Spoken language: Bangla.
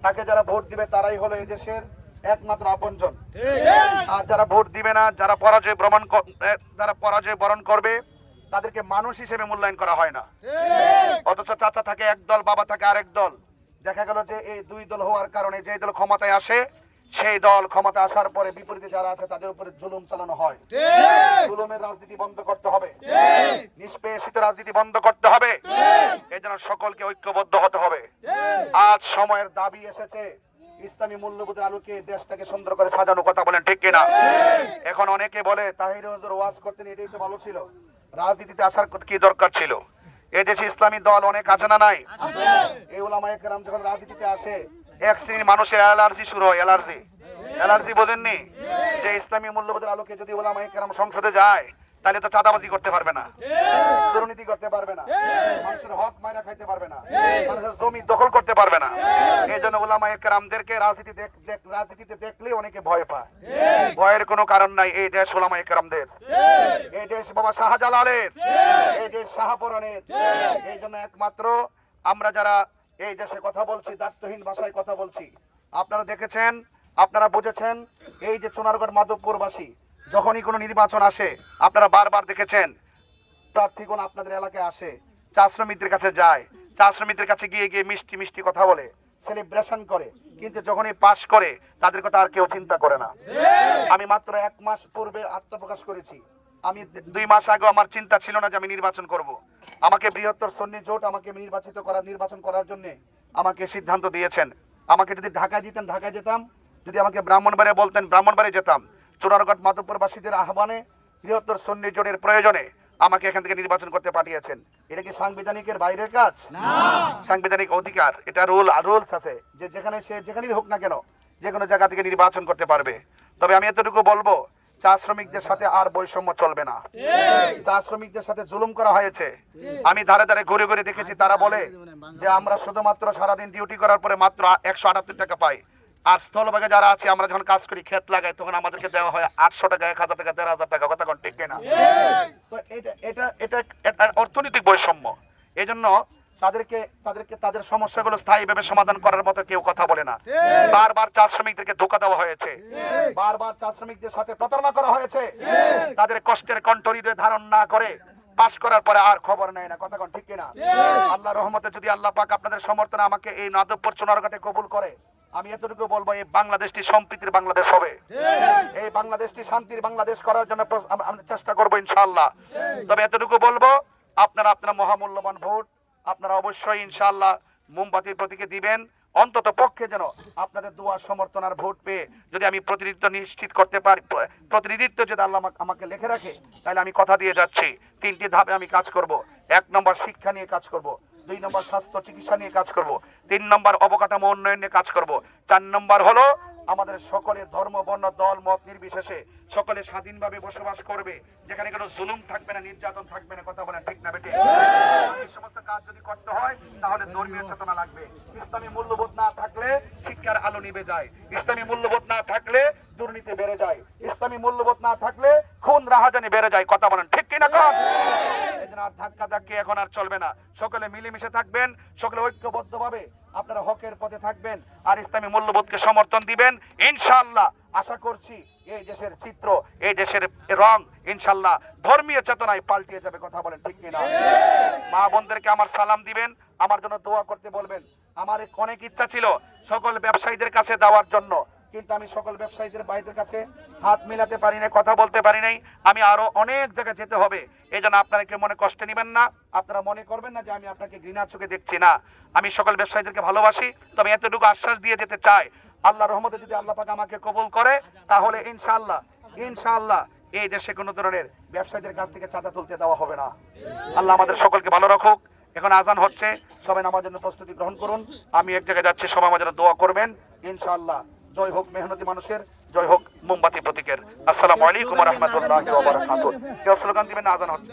তাকে যারা ভোট দিবে তারাই হলো এই দেশের একমাত্র আপনজন। আর যারা ভোট দিবে না, যারা পরাজয় বরণ করবে, তাদেরকে মানুষ হিসেবে মূল্যায়ন করা হয় না। অথচ চাচা থাকে এক দল, বাবা থাকে আরেক দল। দেখা গেল যে এই দুই দল হওয়ার কারণে যে দল ক্ষমতায় আসে, সেই দল ক্ষমতা আসার পরে বিপরীতে যারা আছে তাদের উপরে জুলুম চালানো হয়। জুলুমের রাজনীতি বন্ধ করতে হবে, নিষ্পেষিত রাজনীতি বন্ধ করতে হবে। এই জন্য সকলকে ঐক্যবদ্ধ হতে হবে। আজ সময়ের দাবি এসেছে ইসলামী মূল্যবোধের আলোকে দেশটাকে সুন্দর করে সাজানো। কথা বলেন ঠিক কিনা? এখন অনেকে বলে তাহির হুজুর ওয়াজ করতেন, এটাই তো ভালো ছিল, রাজনীতিতে আসার কি দরকার ছিল? এই দেশে ইসলামী দল অনেক আছে না নাই? এই উলামায়ে কেরাম যখন রাজনীতিতে আসে, এক শ্রেণীর মানুষের অ্যালার্জি শুরু হয়। অ্যালার্জি বোঝেননি? যে ইসলামী মূল্যবোধের আলোকে যদি উলামায়ে কেরাম সংসদে যায়, তাহলে তো চাঁদাবাজি করতে পারবে না, দুর্নীতি করতে পারবে না, মানুষের হক মাইরা খাইতে পারবে না, মানুষের জমি দখল করতে পারবে না। এই জন্য উলামায়ে কেরামদেরকে রাজনীতিতে দেখলে অনেকে ভয় পায়। ভয়ের কোনো কারণ নাই। এই দেশ উলামায়ে কেরামদের, এই দেশ বাবা শাহজালালের, এই দেশ শাহপরানের। এই জন্য একমাত্র আমরা যারা এই দেশে কথা বলছি, দায়িত্বহীন ভাষায় কথা বলছি, আপনারা দেখেছেন, আপনারা বুঝেছেন, এই যে সোনারগড় মাধবপুরবাসী যখনই কোনো নির্বাচন আসে, আপনারা বারবার দেখেছেন প্রার্থীগণ আপনাদের এলাকায় আসে, চা শ্রমিকদের কাছে যায়, চা শ্রমিকদের কাছে গিয়ে গিয়ে মিষ্টি মিষ্টি কথা বলে, সেলিব্রেশন করে। কিন্তু যখনই পাশ করে, তাদের কথা আর কেউ চিন্তা করে না। আমি মাত্র 1 মাস পূর্বে আত্মপ্রকাশ করেছি। আমি 2 মাস আগে আমার চিন্তা ছিল না যে আমি নির্বাচন করব। আমাকে বৃহত্তর সুন্নি জোট আমাকে নির্বাচন করার জন্য আমাকে সিদ্ধান্ত দিয়েছেন। আমাকে যদি ঢাকায় দিতেন ঢাকায় যেতাম, যদি আমাকে ব্রাহ্মণবাড়িয়া বলতেন ব্রাহ্মণবাড়ি যেতাম। চুনারগড় মাধবপুরবাসীদের আহ্বানে, বৃহত্তর সুন্নি জোটের প্রয়োজনে আমাকে এখান থেকে নির্বাচন করতে পাঠিয়েছেন। এটা কি সাংবিধানিকের বাইরের কাজ? না, সাংবিধানিক অধিকার। এটা রুলস আছে যে যেখানেই হোক না কেন, যে কোনো জায়গা থেকে নির্বাচন করতে পারবে। তবে আমি এতটুকু বলবো, চা শ্রমিকদের সাথে আর বৈষম্য চলবে না। চা শ্রমিকদের সাথে জুলুম করা হয়েছে। আমি ধারে ধারে ঘুরে ঘুরে দেখেছি, তারা বলে যে আমরা শুধুমাত্র সারাদিন ডিউটি করার পরে মাত্র 178 টাকা পাই। আর স্থলভাগে যারা আছে, আমরা যখন কাজ করি, ক্ষেত লাগাই, তখন আমাদেরকে দেওয়া হয় 800 টাকা, 1000 টাকা, 1500 টাকা। কথা কোন ঠিক না? তো এটা অর্থনৈতিক বৈষম্য। এই জন্য তাদের সমস্যাগুলো স্থায়ীভাবে সমাধান করার মতো কেউ কথা বলে না। বারবার চা শ্রমিকদেরকে ধোঁকা দেওয়া হয়েছে, বারবার চা শ্রমিকদের সাথে প্রতারণা করা হয়েছে। তাদের কষ্টের কণ্ঠ হৃদয়ে ধারণ না করে পাশ করার পরে আর খবর নেয় না। কথা কোন ঠিক কিনা? আল্লাহ রহমতে যদি আল্লাহ পাক আপনাদের সমর্থনে আমাকে এই মাধবপুর চুনারগড়ে কবুল করে, আমি এতটুকু বলবো, এই বাংলাদেশটি সম্প্রীতির বাংলাদেশ হবে। এই বাংলাদেশটি শান্তির বাংলাদেশ করার জন্য আমরা চেষ্টা করবো ইনশাআল্লাহ। তবে এতটুকু বলবো, আপনারা আপনার মহামূল্যবান ভোট আপনারা অবশ্যই ইনশাআল্লাহ মোমবাতির প্রতীকে দিবেন। অন্তত পক্ষে যেন আপনাদের দোয়া, সমর্থন আর ভোট পেয়ে যদি আমি প্রতিনিধিত্ব নিশ্চিত করতে পারি, প্রতিনিধিত্ব যদি আল্লাহ আমাকে লিখে রাখে, তাহলে আমি কথা দিয়ে যাচ্ছি 3টি ধাপে আমি কাজ করব। 1 নম্বর শিক্ষা নিয়ে কাজ করব, 2 নম্বর স্বাস্থ্য চিকিৎসা নিয়ে কাজ করব, 3 নম্বর অবকাঠামো উন্নয়ন নিয়ে কাজ করব, 4 নম্বর হলো আমাদের সকলের ধর্ম, বর্ণ, দল, মত নির্বিশেষে সকলে স্বাধীনভাবে বসবাস করবে, যেখানে কোনো জুলুম থাকবে না, নির্যাতন থাকবে না। কথা বলেন ঠিক না বেটে? এই সমস্ত কাজ যদি করতে হয়, তাহলে ধর্মীয় চেতনা লাগবে। ইসলামী মূল্যবোধ না থাকলে শিক্ষার আলো নিভে যায়। ইসলামী মূল্যবোধ না থাকলে দুর্নীতি বেড়ে যায়। ইসলামী মূল্যবোধ না থাকলে খুন রাহাজানি বেড়ে যায়। কথা বলেন ঠিক কিনা? এজন্য আর ধাক্কা ধাক্কি এখন আর চলবে না। সকলে মিলেমিশে থাকবেন, সকলে ঐক্যবদ্ধভাবে আপনারা হকের পথে থাকবেন আর ইসলামী মূল্যবোধকে সমর্থন দিবেন। ইনশাআল্লাহ আশা করছি এই দেশের চিত্র, এই দেশের রং ইনশাআল্লাহ ধর্মীয় চেতনায় পাল্টিয়ে যাবে। কথা বলেন ঠিক কিনা? মা বোনদেরকে আমার সালাম দিবেন, আমার জন্য দোয়া করতে বলবেন। আমার অনেক ইচ্ছা ছিল সকল ব্যবসায়ীদের কাছে দেওয়ার জন্য, কিন্তু আমি সকল ব্যবসায়ীদের ভাইদের কাছে হাত মিলাতে পারি নাই, কথা বলতে পারি নাই। আমি আরো অনেক জায়গায় যেতে হবে। এই জন্য আপনারা কেউ মনে কষ্ট নেবেন না, আপনারা মনে করবেন না যে আমি আপনাকে ঘৃণার চোখে দেখছি না। আমি সকল ব্যবসায়ীদেরকে ভালোবাসি। তবে এতটুকু আশ্বাস দিয়ে যেতে চাই, আল্লাহর রহমতে যদি আল্লাহ পাক আমাকে কবুল করে, তাহলে ইনশাআল্লাহ এই দেশে কোনো ধরনের ব্যবসায়ীদের কাছ থেকে চাঁদা তুলতে দেওয়া হবে না। আল্লাহ আমাদের সকলকে ভালো রাখুক। এখন আজান হচ্ছে, সবাই নামাজের জন্য প্রস্তুতি গ্রহণ করুন। আমি এক জায়গায় যাচ্ছি, সবাই আমার জন্য দোয়া করবেন ইনশাআল্লাহ। জয় হোক মেহনতি মানুষের, জয় হোক মোমবাতি প্রতীকের। আসসালামু আলাইকুম ওয়া রাহমাতুল্লাহি ওয়া বারাকাতুহু। কেউ স্লোগান দিবেন না? আজান হচ্ছে।